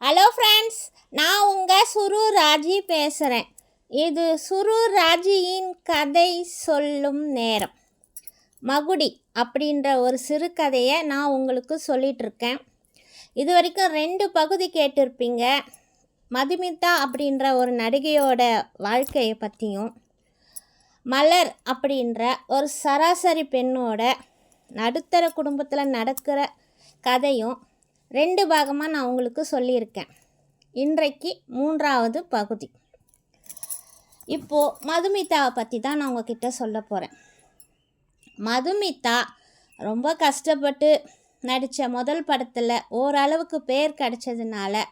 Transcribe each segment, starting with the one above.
Hello friends, நான் உங்கள் சுரு ராஜி பேசுகிறேன். இது சுரு ராஜியின் கதை சொல்லும் நேரம். மகுடி அப்படின்ற ஒரு சிறுகதையை நான் உங்களுக்கு சொல்லிகிட்ருக்கேன். இது வரைக்கும் 2 பகுதி கேட்டிருப்பீங்க. மதுமிதா அப்படின்ற ஒரு நடிகையோட வாழ்க்கையை பற்றியும், மலர் அப்படின்ற ஒரு சராசரி பெண்ணோட நடுத்தர குடும்பத்தில் நடக்கிற கதையும் 2 பாகமாக நான் உங்களுக்கு சொல்லியிருக்கேன். இன்றைக்கு 3வது பகுதி. இப்போது மதுமிதாவை பற்றி தான் நான் உங்ககிட்ட சொல்ல போகிறேன். மதுமிதா ரொம்ப கஷ்டப்பட்டு நடித்த முதல் படத்தில் ஓரளவுக்கு பேர் கிடச்சதுனால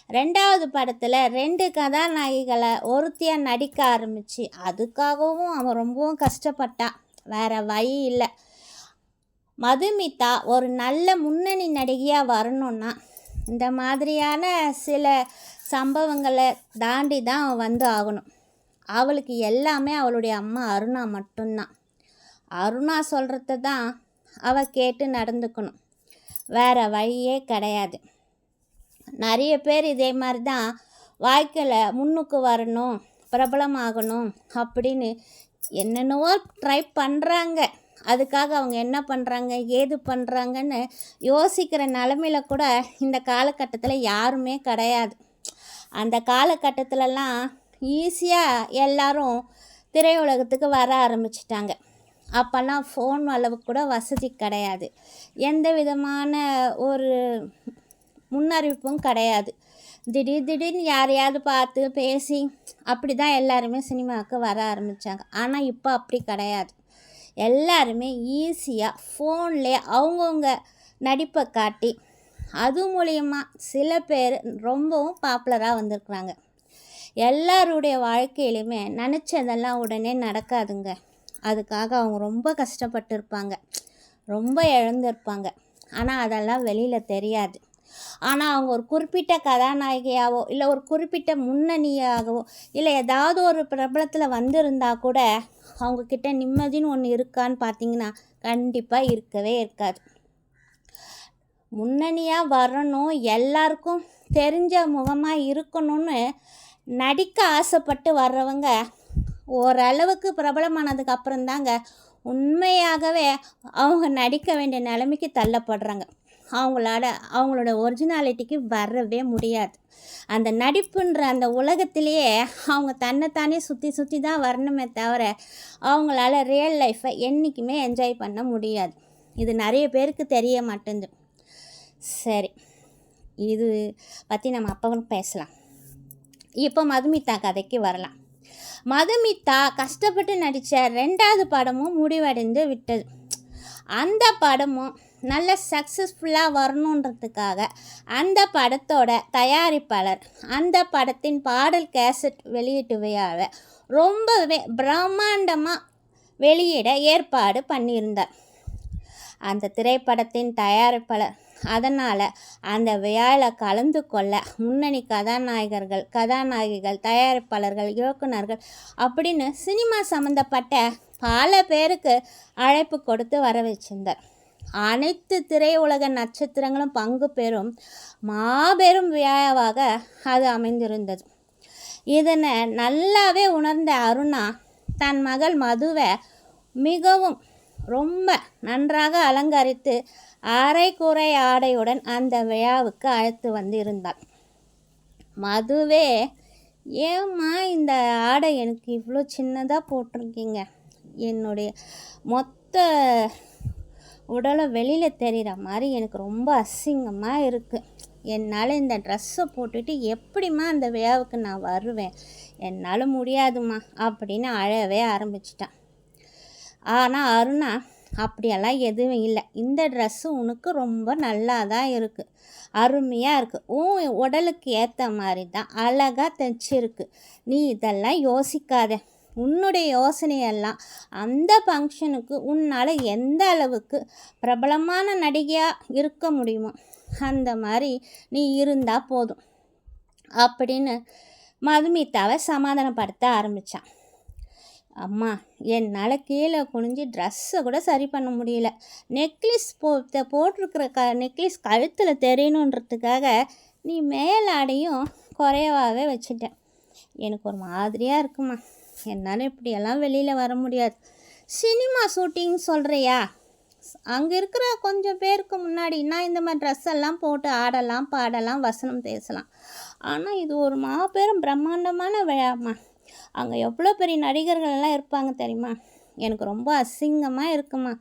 2வது படத்தில் 2 கதாநாயகிகளை ஒருத்தியாக நடிக்க ஆரம்பித்து அதுக்காகவும் அவன் ரொம்பவும் கஷ்டப்பட்டான். வேறு வழி இல்லை. மதுமிதா ஒரு நல்ல முன்னணி நடிகையாக வரணுன்னா இந்த மாதிரியான சில சம்பவங்களை தாண்டி தான் வந்து ஆகணும். அவளுக்கு எல்லாமே அவளுடைய அம்மா அருணா மட்டும்தான். அருணா சொல்கிறத தான் அவள் கேட்டு நடந்துக்கணும். வேறு வழியே கிடையாது. நிறைய பேர் இதே மாதிரி தான் வாழ்க்கையில் முன்னுக்கு வரணும், பிரபலமாகணும் அப்படின்னு என்னென்னவோ ட்ரை பண்ணுறாங்க. அதுக்காக அவங்க என்ன பண்ணுறாங்க, ஏது பண்ணுறாங்கன்னு யோசிக்கிற நிலமையில கூட இந்த காலகட்டத்தில் யாருமே கிடையாது. அந்த காலகட்டத்திலலாம் ஈஸியாக எல்லாரும் திரையுலகத்துக்கு வர ஆரம்பிச்சிட்டாங்க. அப்போல்லாம் ஃபோன் அளவுக்கு கூட வசதி கிடையாது. எந்த விதமான ஒரு முன்னறிவிப்பும் கிடையாது. திடீர்னு யாரையாவது பார்த்து பேசி அப்படி தான் எல்லாருமே சினிமாவுக்கு வர ஆரம்பித்தாங்க. ஆனால் இப்போ அப்படி கிடையாது. எல்லாருமே ஈஸியாக ஃபோன்லேயே அவங்கவுங்க நடிப்பை காட்டி அது மூலியமாக சில பேர் ரொம்பவும் பாப்புலராக வந்திருக்குறாங்க. எல்லாருடைய வாழ்க்கையிலுமே நினச்சதெல்லாம் உடனே நடக்காதுங்க. அதுக்காக அவங்க ரொம்ப கஷ்டப்பட்டுருப்பாங்க, ரொம்ப இழந்திருப்பாங்க. ஆனால் அதெல்லாம் வெளியில் தெரியாது. ஆனால் அவங்க ஒரு குறிப்பிட்ட கதாநாயகியாவோ இல்லை ஒரு குறிப்பிட்ட முன்னணியாகவோ இல்லை ஏதாவது ஒரு பிரபலத்தில் வந்திருந்தால் கூட அவங்கக்கிட்ட நிம்மதின்னு ஒன்று இருக்கான்னு பார்த்தீங்கன்னா கண்டிப்பாக இருக்கவே இருக்காது. முன்னணியாக வரணும், எல்லாருக்கும் தெரிஞ்ச முகமாக இருக்கணும்னு நடிக்க ஆசைப்பட்டு வர்றவங்க ஓரளவுக்கு பிரபலமானதுக்கு அப்புறம்தாங்க உண்மையாகவே அவங்க நடிக்க வேண்டிய நிலைமைக்கு தள்ளப்படுறாங்க. அவங்களோட ஒரிஜினாலிட்டிக்கு வரவே முடியாது. அந்த நடிப்புன்ற அந்த உலகத்திலேயே அவங்க தன்னைத்தானே சுற்றி தான் வரணுமே தவிர அவங்களால ரியல் லைஃப்பை என்றைக்குமே என்ஜாய் பண்ண முடியாது. இது நிறைய பேருக்கு தெரிய மாட்டேங்குது. சரி, இது பற்றி நம்ம அப்புறம் பேசலாம். இப்போ மதுமிதா கதைக்கு வரலாம். மதுமிதா கஷ்டப்பட்டு நடித்த 2வது படமும் முடிவடைந்து விட்டது. அந்த படமும் நல்ல சக்ஸஸ்ஃபுல்லாக வரணுன்றதுக்காக அந்த படத்தோட தயாரிப்பாளர் அந்த படத்தின் பாடல் கேசட் வெளியீட்டு விழாவை ரொம்பவே பிரம்மாண்டமாக வெளியிட ஏற்பாடு பண்ணியிருந்தார் அந்த திரைப்படத்தின் தயாரிப்பாளர். அதனால் அந்த விழாவில் கலந்து கொள்ள முன்னணி கதாநாயகிகள், தயாரிப்பாளர்கள், இயக்குநர்கள் அப்படின்னு சினிமா சம்மந்தப்பட்ட பல பேருக்கு அழைப்பு கொடுத்து வர வச்சிருந்தார். அனைத்து திரையுலக நட்சத்திரங்களும் பங்கு பெறும் மாபெரும் விழாவாக அது அமைந்திருந்தது. இதனை நல்லாவே உணர்ந்த அருணா தன் மகள் மதுவை மிகவும் ரொம்ப நன்றாக அலங்கரித்து அரைக்குறை ஆடையுடன் அந்த விழாவுக்கு அழைத்து வந்து இருந்தாள். மதுவே, ஏம்மா இந்த ஆடை எனக்கு இவ்வளோ சின்னதாக போட்டிருக்கீங்க, என்னுடைய மொத்த உடலை வெளியில் தெரிகிற மாதிரி எனக்கு ரொம்ப அசிங்கமாக இருக்குது, என்னால் இந்த ட்ரெஸ்ஸை போட்டுட்டு எப்படிம்மா அந்த விழாவுக்கு நான் வருவேன், என்னால் முடியாதுமா அப்படின்னு அழவே ஆரம்பிச்சிட்டான். ஆனால் அருணா அப்படியெல்லாம் எதுவும் இல்லை, இந்த ட்ரெஸ்ஸு உனக்கு ரொம்ப நல்லா தான் இருக்குது, அருமையாக இருக்குது, உன் உடலுக்கு ஏற்ற மாதிரி தான் அழகாக தைச்சிருக்கு, நீ இதெல்லாம் யோசிக்காத, உன்னுடைய யோசனையெல்லாம் அந்த ஃபங்க்ஷனுக்கு உன்னால் எந்த அளவுக்கு பிரபலமான நடிகையாக இருக்க முடியுமோ அந்த மாதிரி நீ இருந்தால் போதும் அப்படின்னு மதுமிதாவை சமாதானப்படுத்த ஆரம்பித்தான். அம்மா, என்னால் கீழே குனிஞ்சு ட்ரெஸ்ஸை கூட சரி பண்ண முடியல, நெக்லஸ் போட்டிருக்கிற நெக்லஸ் கழுத்தில் தெரியணுன்றதுக்காக நீ மேலாடையும் குறைவாகவே வச்சுட்ட. எனக்கு ஒரு மாதிரியாக இருக்குமா. என்னால் இப்படியெல்லாம் வெளியில் வர முடியாது. சினிமா ஷூட்டிங் சொல்கிறியா? அங்கே இருக்கிற கொஞ்சம் பேருக்கு முன்னாடி நான் இந்த மாதிரி ட்ரெஸ் எல்லாம் போட்டு ஆடலாம், பாடலாம், வசனம் பேசலாம். ஆனால் இது ஒரு மாபெரும் பிரம்மாண்டமான விழாம்மா. அங்கே எவ்வளோ பெரிய நடிகர்கள்லாம் இருப்பாங்க தெரியுமா? எனக்கு ரொம்ப அசிங்கமாக இருக்குமா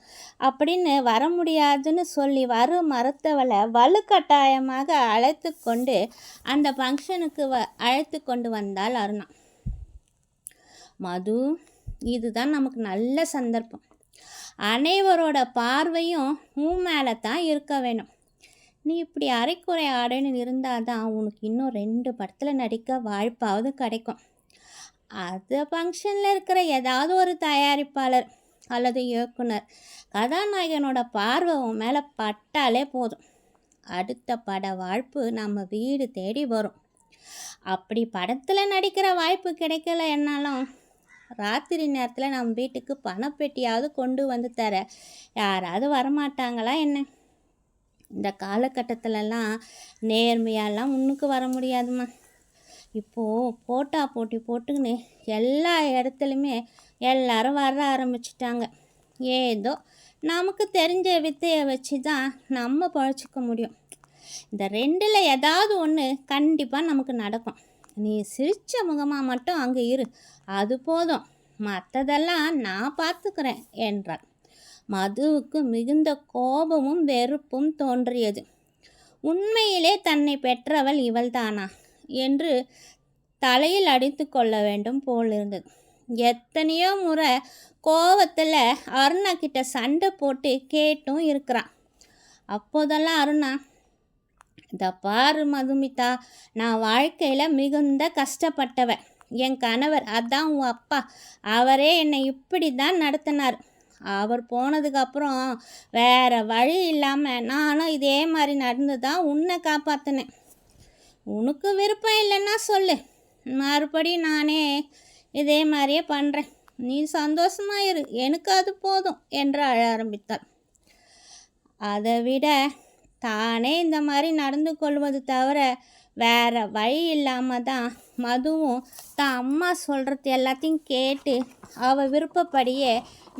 அப்படின்னு வர முடியாதுன்னு சொல்லி மறுத்தவளை வலுக்கட்டாயமாக அழைத்து கொண்டு அந்த ஃபங்க்ஷனுக்கு அழைத்து கொண்டு வந்தாள் அருணா. மது, இதுதான் நமக்கு நல்ல சந்தர்ப்பம். அனைவரோட பார்வையும் உன் மேலே தான் இருக்க வேணும். நீ இப்படி அரைக்குறை ஆடைன்னு இருந்தால் தான் உனக்கு இன்னும் 2 படத்தில் நடிக்க வாய்ப்பாவது கிடைக்கும். அது ஃபங்க்ஷனில் இருக்கிற ஏதாவது ஒரு தயாரிப்பாளர் அல்லது இயக்குனர் கதாநாயகனோட பார்வை உன் மேலே பட்டாலே போதும், அடுத்த பட வாய்ப்பு நம்ம வீடு தேடி வரும். அப்படி படத்தில் நடிக்கிற வாய்ப்பு கிடைக்கல என்னாலும் ராத்திரி நேரத்தில் நம்ம வீட்டுக்கு பணப்பெட்டியாவது கொண்டு வந்து தர யாராவது வரமாட்டாங்களா என்ன? இந்த காலகட்டத்திலலாம் நேர்மையாலாம் முன்னுக்கு வர முடியாதுமா. இப்போது போட்டி போட்டுக்கின்னு எல்லா இடத்துலையுமே எல்லாரும் வர ஆரம்பிச்சிட்டாங்க. ஏதோ நமக்கு தெரிஞ்ச வித்தையை வச்சு தான் நம்ம பழச்சிக்க முடியும். இந்த 2ல் ஏதாவது ஒன்று கண்டிப்பாக நமக்கு நடக்கும். நீ சிரித்த முகமாக மட்டும் அங்கே இரு, அது போதும், மற்றதெல்லாம் நான் பார்த்துக்கிறேன் என்றாள். மதுவுக்கு மிகுந்த கோபமும் வெறுப்பும் தோன்றியது. உண்மையிலே தன்னை பெற்றவள் இவள்தானா என்று தலையில் அடித்து கொள்ள வேண்டும் போல் இருந்தது. எத்தனையோ முறை கோவத்தில் அருணா கிட்ட சண்டை போட்டு கேட்டும் இருக்கிறான். அப்போதெல்லாம் அருணா, இந்த பாரு மதுமிதா, நான் வாழ்க்கையில் மிகுந்த கஷ்டப்பட்டவன். என் கணவர், அதான் உன் அப்பா, அவரே என்னை இப்படி தான் நடத்தினார். அவர் போனதுக்கப்புறம் வேறு வழி இல்லாமல் நானும் இதே மாதிரி நடந்து தான் உன்னை காப்பாற்றினேன். உனக்கு விருப்பம் இல்லைன்னா சொல்லு, மறுபடியும் நானே இதே மாதிரியே பண்ணுறேன். நீ சந்தோஷமாயிரு, எனக்கு அது போதும் என்று அழ ஆரம்பித்தாள். அதை விட தானே இந்த மாதிரி நடந்து கொள்வது தவிர வேறு வழி இல்லாமல் தான் மதுவும் தான் அம்மா சொல்கிறது எல்லாத்தையும் கேட்டு அவள் விருப்பப்படியே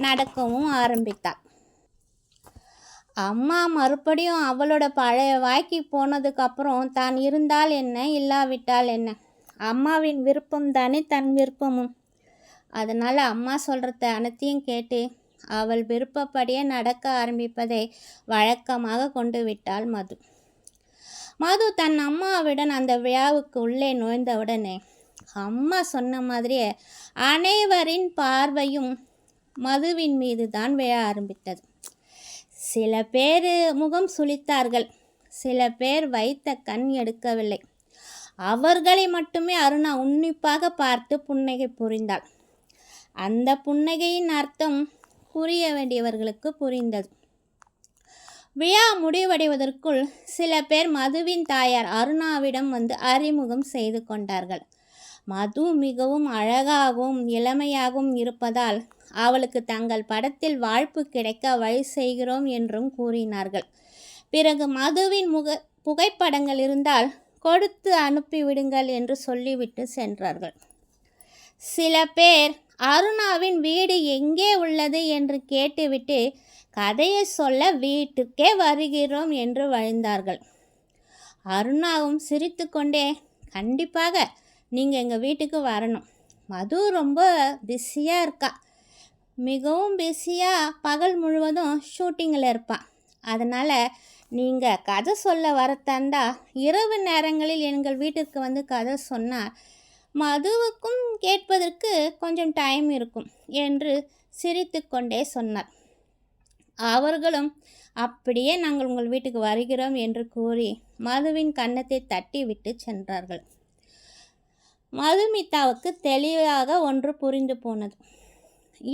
நடக்கவும் ஆரம்பித்தாள். அம்மா மறுபடியும் அவளோட பழைய வாய்க்கு போனதுக்கப்புறம் தான் இருந்தால் என்ன, இல்லாவிட்டால் என்ன, அம்மாவின் விருப்பம் தானே தன் விருப்பமும். அதனால் அம்மா சொல்கிறத அனைத்தையும் கேட்டு அவள் விருப்பப்படியே நடக்க ஆரம்பிப்பதை வழக்கமாக கொண்டு விட்டாள் மது. மது தன் அம்மாவுடன் அந்த விழாவுக்கு உள்ளே நுழைந்தவுடனே அம்மா சொன்ன மாதிரியே அனைவரின் பார்வையும் மதுவின் மீது தான் விழ ஆரம்பித்தது. சில பேர் முகம் சுளித்தார்கள், சில பேர் வைத்த கண் எடுக்கவில்லை. அவர்களை மட்டுமே அருணா உன்னிப்பாக பார்த்து புன்னகை புரிந்தாள். அந்த புன்னகையின் அர்த்தம் புரிய வேண்டியவர்களுக்கு புரிந்தது. விழா முடிவடைவதற்குள் சில பேர் மதுவின் தாயார் அருணாவிடம் வந்து அறிமுகம் செய்து கொண்டார்கள். மது மிகவும் அழகாகவும் இளமையாகவும் இருப்பதால் அவளுக்கு தங்கள் படத்தில் வாய்ப்பு கிடைக்க வழி செய்கிறோம் என்றும் கூறினார்கள். பிறகு மதுவின் புகைப்படங்கள் இருந்தால் கொடுத்து அனுப்பிவிடுங்கள் என்று சொல்லிவிட்டு சென்றார்கள். சில பேர் அருணாவின் வீடு எங்கே உள்ளது என்று கேட்டுவிட்டு கதையை சொல்ல வீட்டுக்கே வருகிறோம் என்று வழிந்தார்கள். அருணாவும் சிரித்து கொண்டே, கண்டிப்பாக நீங்கள் எங்கள் வீட்டுக்கு வரணும். மது ரொம்ப பிஸியாக இருக்கா, மிகவும் பிஸியாக பகல் முழுவதும் ஷூட்டிங்கில் இருப்பாள். அதனால் நீங்கள் கதை சொல்ல வர தந்தா இரவு நேரங்களில் எங்கள் வீட்டிற்கு வந்து கதை சொன்னால் மதுவுக்கும் கேட்பதற்கு கொஞ்சம் டைம் இருக்கும் என்று சிரித்து கொண்டே சொன்னார். அவர்களும் அப்படியே நாங்கள் உங்கள் வீட்டுக்கு வருகிறோம் என்று கூறி மதுவின் கன்னத்தை தட்டி விட்டு சென்றார்கள். மதுமிதாவுக்கு தெளிவாக ஒன்று புரிந்து போனது.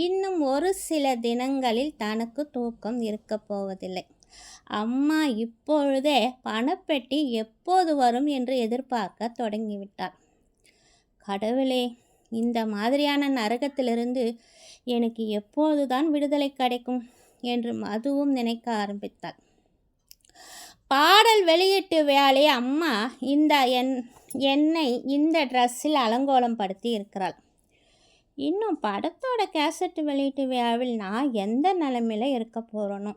இன்னும் ஒரு சில தினங்களில் தனக்கு தூக்கம் இருக்கப் போவதில்லை. அம்மா இப்பொழுதே பணப்பெட்டி எப்போது வரும் என்று எதிர்பார்க்க தொடங்கிவிட்டார். கடவுளே, இந்த மாதிரியான நரகத்திலிருந்து எனக்கு எப்போதுதான் விடுதலை கிடைக்கும் என்று மதுவும் நினைக்க ஆரம்பித்தாள். பாடல் வெளியீட்டு வேலையை அம்மா இந்த என்னை இந்த ட்ரெஸ்ஸில் அலங்கோலம் படுத்தி இருக்கிறாள். இன்னும் படத்தோட கேசட் வெளியீட்டு விழாவில் நான் எந்த நிலைமையில் இருக்க போகிறேனோ,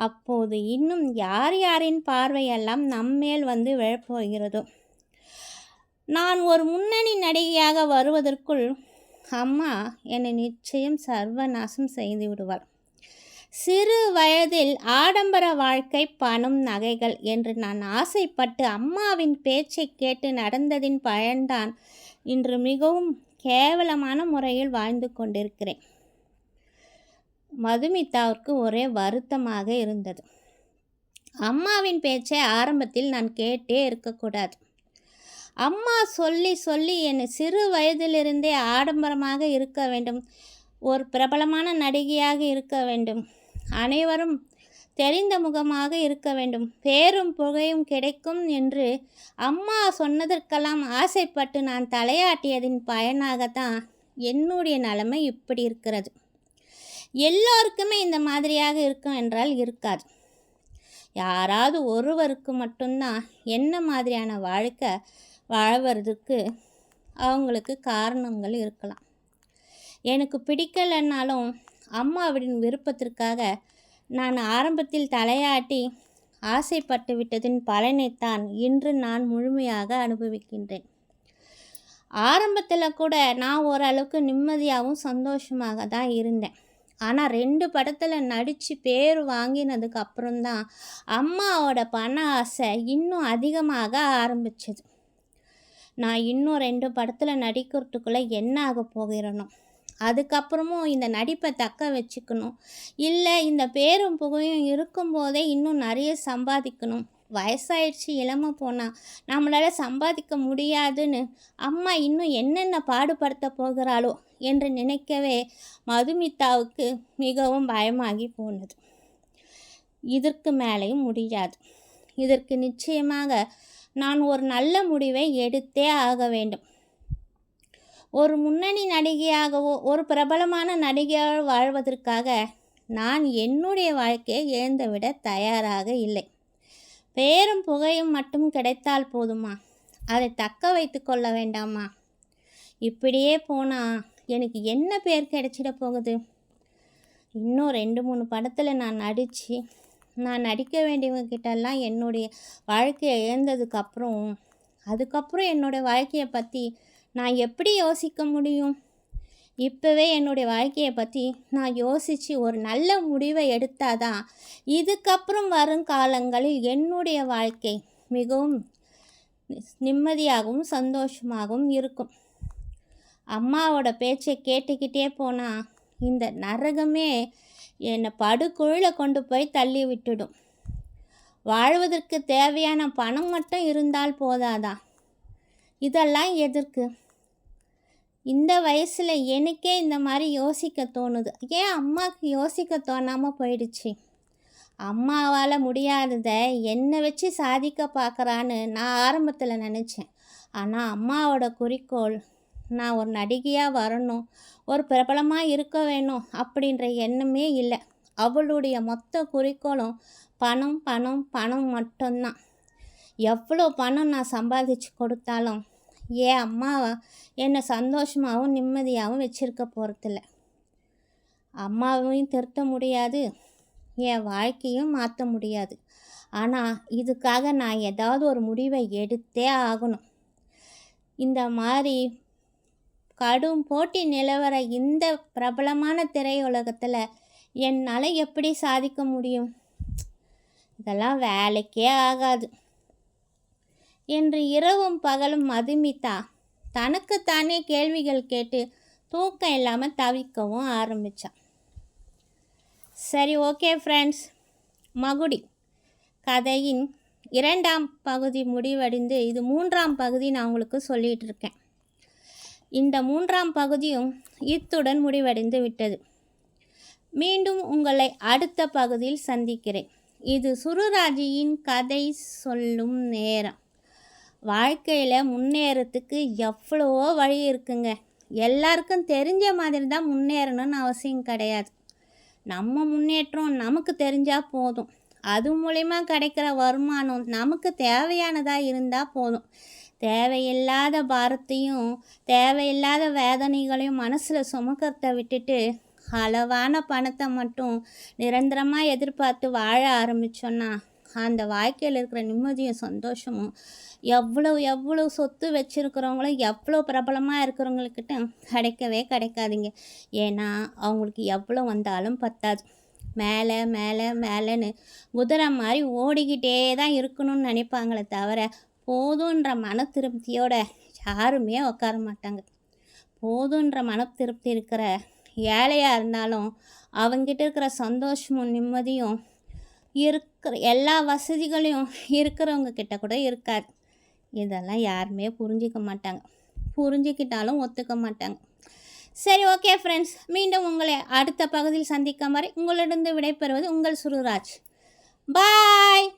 அப்போது இன்னும் யார் யாரின் பார்வையெல்லாம் நம்மேல் வந்து விழப்போகிறதோ. நான் ஒரு முன்னணி நடிகையாக வருவதற்குள் அம்மா என்னை நிச்சயம் சர்வநாசம் செய்து விடுவாள். சிறு வயதில் ஆடம்பர வாழ்க்கை, பணம், நகைகள் என்று நான் ஆசைப்பட்டு அம்மாவின் பேச்சை கேட்டு நடந்ததின் பயன்தான் இன்று மிகவும் கேவலமான முறையில் வாழ்ந்து கொண்டிருக்கிறேன். மதுமிதாவிற்கு ஒரே வருத்தமாக இருந்தது. அம்மாவின் பேச்சை ஆரம்பத்தில் நான் கேட்டே இருக்கக்கூடாது. அம்மா சொல்லி சொல்லி என்னை சிறு வயதிலிருந்தே ஆடம்பரமாக இருக்க வேண்டும், ஒரு பிரபலமான நடிகையாக இருக்க வேண்டும், அனைவரும் தெரிந்த முகமாக இருக்க வேண்டும், பேரும் புகையும் கிடைக்கும் என்று அம்மா சொன்னதற்கெல்லாம் ஆசைப்பட்டு நான் தலையாட்டியதின் பயனாகத்தான் என்னுடைய நிலைமை இப்படி இருக்கிறது. எல்லோருக்குமே இந்த மாதிரியாக இருக்கும் என்றால் இருக்காது. யாராவது ஒருவருக்கு மட்டும்தான் என்ன மாதிரியான வாழ்க்கை வாழ்வதற்கு அவங்களுக்கு காரணங்கள் இருக்கலாம். எனக்கு பிடிக்கலைன்னாலும் அம்மாவின் விருப்பத்திற்காக நான் ஆரம்பத்தில் தலையாட்டி ஆசைப்பட்டு விட்டதின் பலனைத்தான் இன்று நான் முழுமையாக அனுபவிக்கின்றேன். ஆரம்பத்தில் கூட நான் ஓரளவுக்கு நிம்மதியாகவும் சந்தோஷமாக தான் இருந்தேன். ஆனால் 2 படத்தில் நடித்து பேர் வாங்கினதுக்கு அப்புறம்தான் அம்மாவோட பண ஆசை இன்னும் அதிகமாக ஆரம்பிச்சது. நான் இன்னும் 2 படத்தில் நடிக்கிறதுக்குள்ளே என்ன ஆக போகிறேனோ, அதுக்கப்புறமும் இந்த நடிப்பை தக்க வச்சுக்கணும், இல்லை இந்த பேரும் புகையும் இருக்கும்போதே இன்னும் நிறைய சம்பாதிக்கணும், வயசாயிடுச்சு இளமை போனால் நம்மளால் சம்பாதிக்க முடியாதுன்னு அம்மா இன்னும் என்னென்ன பாடுபடுத்த போகிறாளோ என்று நினைக்கவே மதுமிதாவுக்கு மிகவும் பயமாகி போனது. இதற்கு மேலேயும் முடியாது. இதற்கு நிச்சயமாக நான் ஒரு நல்ல முடிவை எடுத்தே ஆக வேண்டும். ஒரு முன்னணி நடிகையாகவோ ஒரு பிரபலமான நடிகையாக வாழ்வதற்காக நான் என்னுடைய வாழ்க்கையை இழந்துவிட தயாராக இல்லை. பேரும் புகையும் மட்டும் கிடைத்தால் போதுமா? அதை தக்க வைத்து கொள்ள வேண்டாமா? இப்படியே போனால் எனக்கு என்ன பேர் கிடைச்சிட போகுது? இன்னும் 2-3 படத்தில் நான் நடிக்க வேண்டியவங்கிட்டெல்லாம் என்னுடைய வாழ்க்கையை இழந்ததுக்கப்புறம் அதுக்கப்புறம் என்னுடைய வாழ்க்கையை பற்றி நான் எப்படி யோசிக்க முடியும்? இப்போவே என்னுடைய வாழ்க்கையை பற்றி நான் யோசித்து ஒரு நல்ல முடிவை எடுத்தாதான் இதுக்கப்புறம் வரும் காலங்களில் என்னுடைய வாழ்க்கை மிகவும் நிம்மதியாகவும் சந்தோஷமாகவும் இருக்கும். அம்மாவோட பேச்சை கேட்டுக்கிட்டே போனால் இந்த நரகமே என்னை படுகுழியில் கொண்டு போய் தள்ளி விட்டுடும். வாழ்வதற்கு தேவையான பணம் மட்டும் இருந்தால் போதாதா? இதெல்லாம் எதற்கு? இந்த வயசில் எனக்கே இந்த மாதிரி யோசிக்க தோணுது. ஏன் அம்மாவுக்கு யோசிக்க தோணாமல் போயிடுச்சு? அம்மாவால் முடியாததை என்னை வச்சு சாதிக்க பார்க்குறான்னு நான் ஆரம்பத்தில் நினச்சேன். ஆனால் அம்மாவோட குறிக்கோள் நான் ஒரு நடிகையாக வரணும், ஒரு பிரபலமாக இருக்க வேணும் அப்படின்ற எண்ணமே இல்லை. அவளுடைய மொத்த குறிக்கோளும் பணம் பணம் பணம் மட்டும்தான். எவ்வளோ பணம் நான் சம்பாதிச்சு கொடுத்தாலும் ஏன் அம்மாவை என்னை சந்தோஷமாகவும் நிம்மதியாகவும் வச்சுருக்க போகிறதில்ல. அம்மாவையும் திருத்த முடியாது, என் வாழ்க்கையும் மாற்ற முடியாது. ஆனால் இதுக்காக நான் ஏதாவது ஒரு முடிவை எடுத்தே ஆகணும். இந்த மாதிரி கடும் போட்டி நிலவர இந்த பிரபலமான திரையுலகத்தில் என்னால் எப்படி சாதிக்க முடியும்? இதெல்லாம் வேலைக்கே ஆகாது என்று இரவும் பகலும் மதுமிதா தனக்குத்தானே கேள்விகள் கேட்டு தூக்கம் இல்லாமல் தவிக்கவும் ஆரம்பித்தான். சரி, ஓகே ஃப்ரெண்ட்ஸ், மகுடி கதையின் 2ஆம் பகுதி முடிவடைந்து இது 3ஆம் பகுதி நான் உங்களுக்கு சொல்லிகிட்டு இருக்கேன். இந்த 3ஆம் பகுதியும் இத்துடன் முடிவடைந்து விட்டது. மீண்டும் உங்களை அடுத்த பகுதியில் சந்திக்கிறேன். இது சுருராஜியின் கதை சொல்லும் நேரம். வாழ்க்கையில் முன்னேறத்துக்கு எவ்வளவோ வழி இருக்குங்க. எல்லாருக்கும் தெரிஞ்ச மாதிரி தான் முன்னேறணும்னு அவசியம் கிடையாது. நம்ம முன்னேற்றம் நமக்கு தெரிஞ்சால் போதும். அது மூலிமா கிடைக்கிற வருமானம் நமக்கு தேவையானதாக இருந்தால் போதும். தேவையில்லாத பாரத்தையும் தேவையில்லாத வேதனைகளையும் மனசில் சுமக்கிறத விட்டுட்டு அளவான பணத்தை மட்டும் நிரந்தரமாக எதிர்பார்த்து வாழ ஆரம்பித்தோன்னா அந்த வாழ்க்கையில் இருக்கிற நிம்மதியும் சந்தோஷமும் எவ்வளோ சொத்து வச்சுருக்கிறவங்களும் எவ்வளோ பிரபலமாக இருக்கிறவங்கக்கிட்ட கிடைக்கவே கிடைக்காதுங்க. ஏன்னா அவங்களுக்கு எவ்வளோ வந்தாலும் பத்தாது. மேலே மேலே மேலேன்னு குதிரை மாதிரி ஓடிக்கிட்டே தான் இருக்கணும்னு நினைப்பாங்களே தவிர போதுன்ற மன திருப்தியோட யாருமே உட்கார மாட்டாங்க. போதுன்ற மன திருப்தி இருக்கிற ஏழையாக இருந்தாலும் அவங்ககிட்ட இருக்கிற சந்தோஷமும் நிம்மதியும் இருக்கிற எல்லா வசதிகளையும் இருக்கிறவங்க கிட்ட கூட இருக்காது. இதெல்லாம் யாருமே புரிஞ்சிக்க மாட்டாங்க. புரிஞ்சிக்கிட்டாலும் ஒத்துக்க மாட்டாங்க. சரி, ஓகே ஃப்ரெண்ட்ஸ், மீண்டும் உங்களை அடுத்த பகுதியில் சந்திக்கும் வரை உங்களிடம் விடைபெறுவது உங்கள் சுருராஜ். பாய்.